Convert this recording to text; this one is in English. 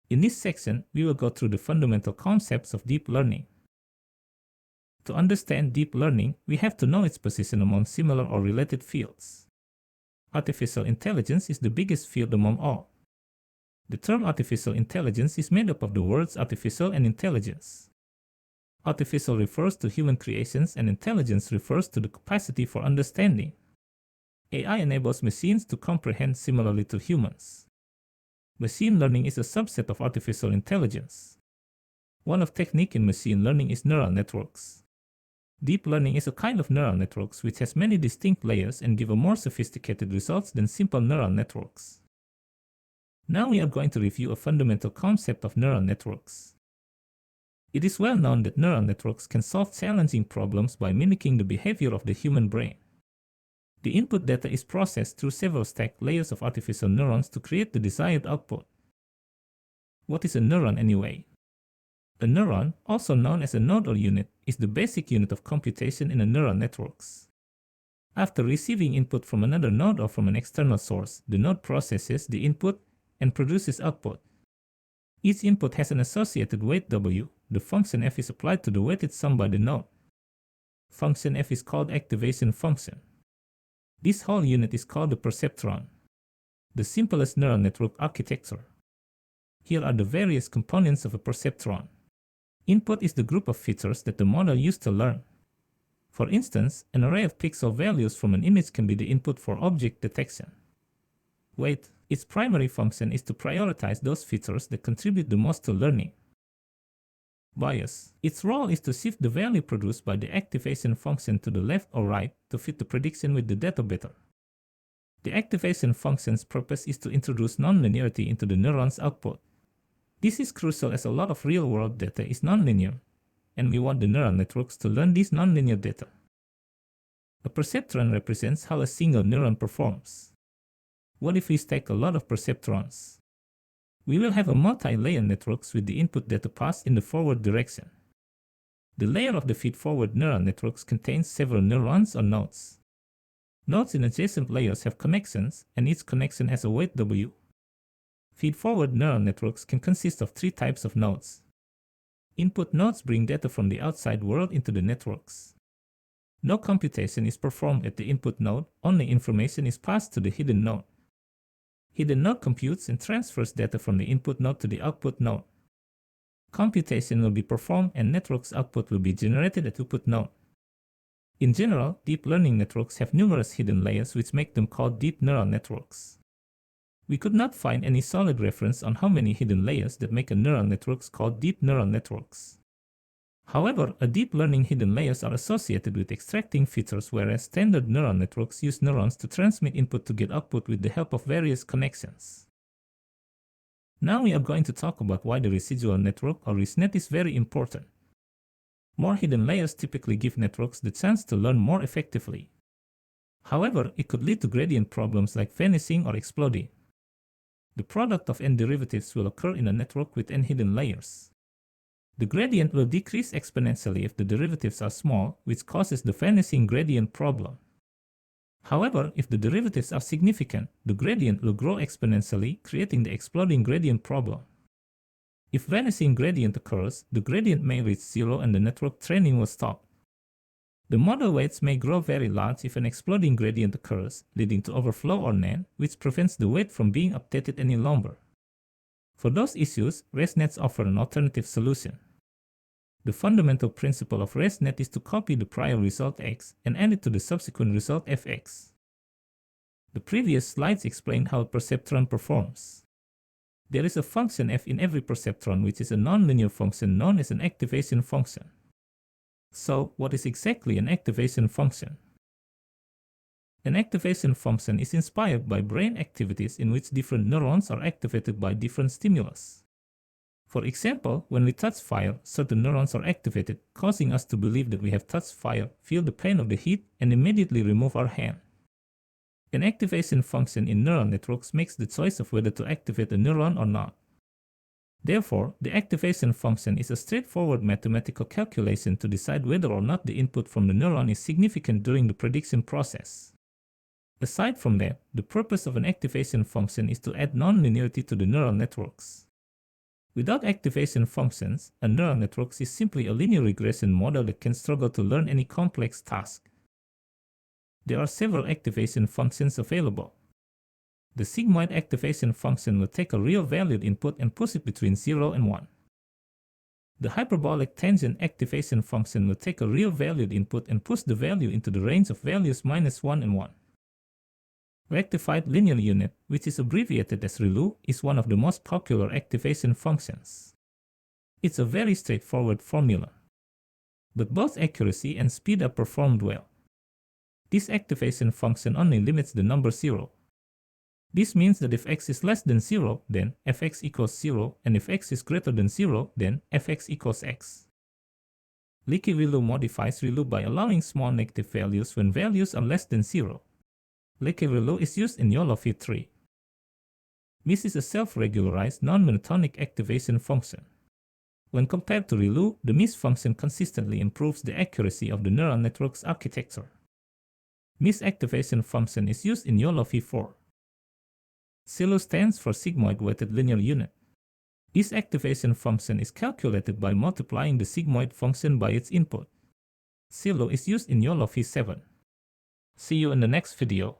In this section, we will go through the fundamental concepts of deep learning. To understand deep learning, we have to know its position among similar or related fields. Artificial intelligence is the biggest field among all. The term artificial intelligence is made up of the words artificial and intelligence. Artificial refers to human creations and intelligence refers to the capacity for understanding. AI enables machines to comprehend similarly to humans. Machine learning is a subset of artificial intelligence. One of technique in machine learning is neural networks. Deep learning is a kind of neural networks which has many distinct layers and give a more sophisticated results than simple neural networks. Now we are going to review a fundamental concept of neural networks. It is well known that neural networks can solve challenging problems by mimicking the behavior of the human brain. The input data is processed through several stacked layers of artificial neurons to create the desired output. What is a neuron anyway? A neuron, also known as a node or unit, is the basic unit of computation in a neural networks. After receiving input from another node or from an external source, the node processes the input and produces output. Each input has an associated weight W. The function f is applied to the weighted sum by the node. Function f is called activation function. This whole unit is called the perceptron, the simplest neural network architecture. Here are the various components of a perceptron. Input is the group of features that the model used to learn. For instance, an array of pixel values from an image can be the input for object detection. Weight, its primary function is to prioritize those features that contribute the most to learning. Bias, its role is to shift the value produced by the activation function to the left or right to fit the prediction with the data better. The activation function's purpose is to introduce non-linearity into the neuron's output. This is crucial as a lot of real-world data is non-linear, and we want the neural networks to learn this non-linear data. A perceptron represents how a single neuron performs. What if we stack a lot of perceptrons? We will have a multi-layer networks with the input data passed in the forward direction. The layer of the feed-forward neural networks contains several neurons or nodes. Nodes in adjacent layers have connections, and each connection has a weight W. Feed-forward neural networks can consist of three types of nodes. Input nodes bring data from the outside world into the networks. No computation is performed at the input node, only information is passed to the hidden node. Hidden node computes and transfers data from the input node to the output node. Computation will be performed and network's output will be generated at output node. In general, deep learning networks have numerous hidden layers which make them called deep neural networks. We could not find any solid reference on how many hidden layers that make a neural networks called deep neural networks. However, a deep learning hidden layers are associated with extracting features, whereas standard neural networks use neurons to transmit input to get output with the help of various connections. Now we are going to talk about why the residual network or ResNet is very important. More hidden layers typically give networks the chance to learn more effectively. However, it could lead to gradient problems like vanishing or exploding. The product of n derivatives will occur in a network with n hidden layers. The gradient will decrease exponentially if the derivatives are small, which causes the vanishing gradient problem. However, if the derivatives are significant, the gradient will grow exponentially, creating the exploding gradient problem. If vanishing gradient occurs, the gradient may reach zero and the network training will stop. The model weights may grow very large if an exploding gradient occurs, leading to overflow or NAND, which prevents the weight from being updated any longer. For those issues, ResNets offer an alternative solution. The fundamental principle of ResNet is to copy the prior result x and add it to the subsequent result fx. The previous slides explained how a perceptron performs. There is a function f in every perceptron which is a nonlinear function known as an activation function. So, what is exactly an activation function? An activation function is inspired by brain activities in which different neurons are activated by different stimulus. For example, when we touch fire, certain neurons are activated, causing us to believe that we have touched fire, feel the pain of the heat, and immediately remove our hand. An activation function in neural networks makes the choice of whether to activate a neuron or not. Therefore, the activation function is a straightforward mathematical calculation to decide whether or not the input from the neuron is significant during the prediction process. Aside from that, the purpose of an activation function is to add non-linearity to the neural networks. Without activation functions, a neural network is simply a linear regression model that can struggle to learn any complex task. There are several activation functions available. The sigmoid activation function will take a real valued input and push it between 0 and 1. The hyperbolic tangent activation function will take a real valued input and push the value into the range of values -1 and 1. Rectified linear unit, which is abbreviated as ReLU, is one of the most popular activation functions. It's a very straightforward formula, but both accuracy and speed are performed well. This activation function only limits the number 0. This means that if x is less than 0, then fx equals 0, and if x is greater than 0, then fx equals x. Leaky ReLU modifies ReLU by allowing small negative values when values are less than 0. Leaky ReLU is used in YOLO V3. MIS is a self-regularized non-monotonic activation function. When compared to ReLU, the MIS function consistently improves the accuracy of the neural network's architecture. MIS activation function is used in YOLO V4. SILU stands for sigmoid weighted linear unit. This activation function is calculated by multiplying the sigmoid function by its input. SILU is used in YOLO V7. See you in the next video.